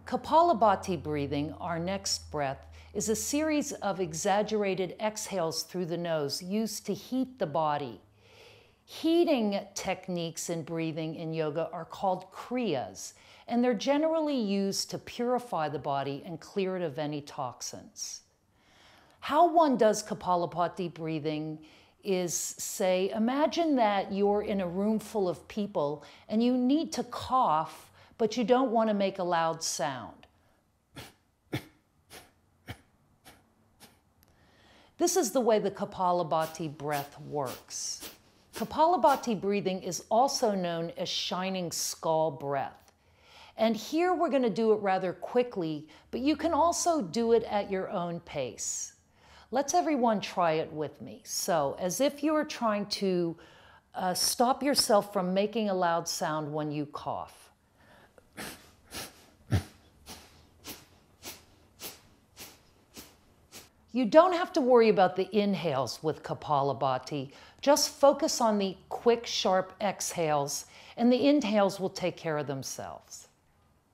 Kapala breathing, our next breath, is a series of exaggerated exhales through the nose used to heat the body. Heating techniques in breathing in yoga are called kriyas, and they're generally used to purify the body and clear it of any toxins. How one does Kapalabhati breathing is, say, imagine that you're in a room full of people and you need to cough, but you don't want to make a loud sound. This is the way the Kapalabhati breath works. Kapalabhati breathing is also known as shining skull breath. And here we're going to do it rather quickly, but you can also do it at your own pace. Let's everyone try it with me. So, as if you were trying to stop yourself from making a loud sound when you cough. You don't have to worry about the inhales with Kapalabhati. Just focus on the quick, sharp exhales, and the inhales will take care of themselves.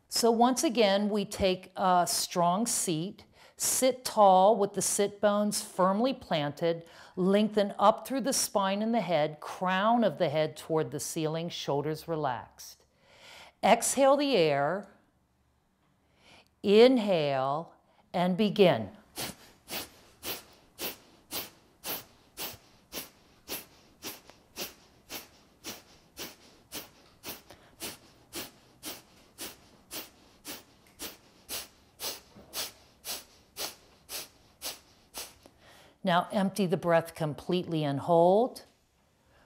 So once again, we take a strong seat. Sit tall with the sit bones firmly planted, lengthen up through the spine and the head, crown of the head toward the ceiling, shoulders relaxed. Exhale the air, inhale, and begin. Now empty the breath completely and hold.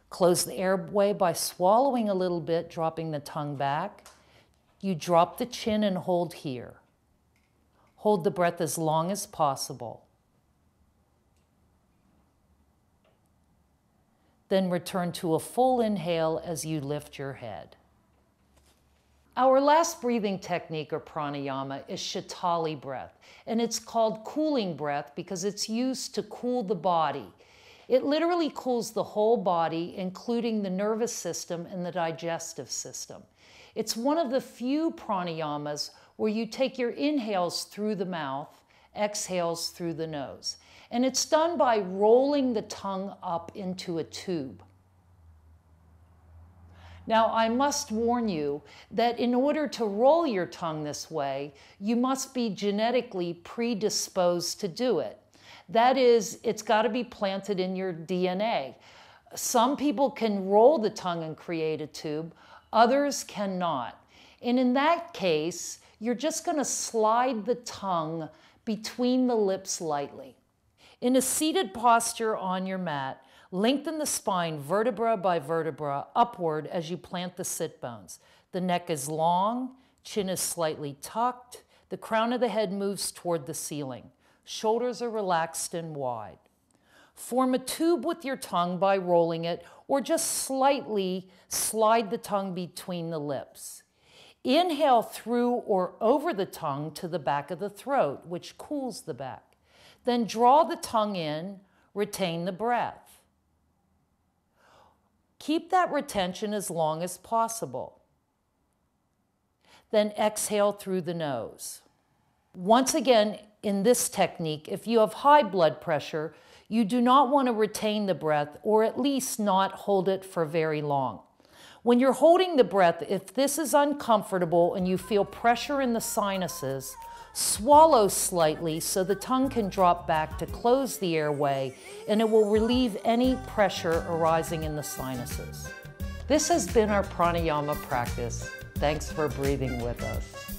Close the airway by swallowing a little bit, dropping the tongue back. You drop the chin and hold here. Hold the breath as long as possible. Then return to a full inhale as you lift your head. Our last breathing technique, or pranayama, is Satali breath, and it's called cooling breath because it's used to cool the body. It literally cools the whole body, including the nervous system and the digestive system. It's one of the few pranayamas where you take your inhales through the mouth, exhales through the nose. And it's done by rolling the tongue up into a tube. Now, I must warn you that in order to roll your tongue this way, you must be genetically predisposed to do it. That is, it's got to be planted in your DNA. Some people can roll the tongue and create a tube, others cannot. And in that case, you're just going to slide the tongue between the lips lightly. In a seated posture on your mat, lengthen the spine vertebra by vertebra upward as you plant the sit bones. The neck is long, chin is slightly tucked, the crown of the head moves toward the ceiling. Shoulders are relaxed and wide. Form a tube with your tongue by rolling it, or just slightly slide the tongue between the lips. Inhale through or over the tongue to the back of the throat, which cools the back. Then draw the tongue in, retain the breath. Keep that retention as long as possible. Then exhale through the nose. Once again, in this technique, if you have high blood pressure, you do not want to retain the breath, or at least not hold it for very long. When you're holding the breath, if this is uncomfortable and you feel pressure in the sinuses, swallow slightly so the tongue can drop back to close the airway, and it will relieve any pressure arising in the sinuses. This has been our pranayama practice. Thanks for breathing with us.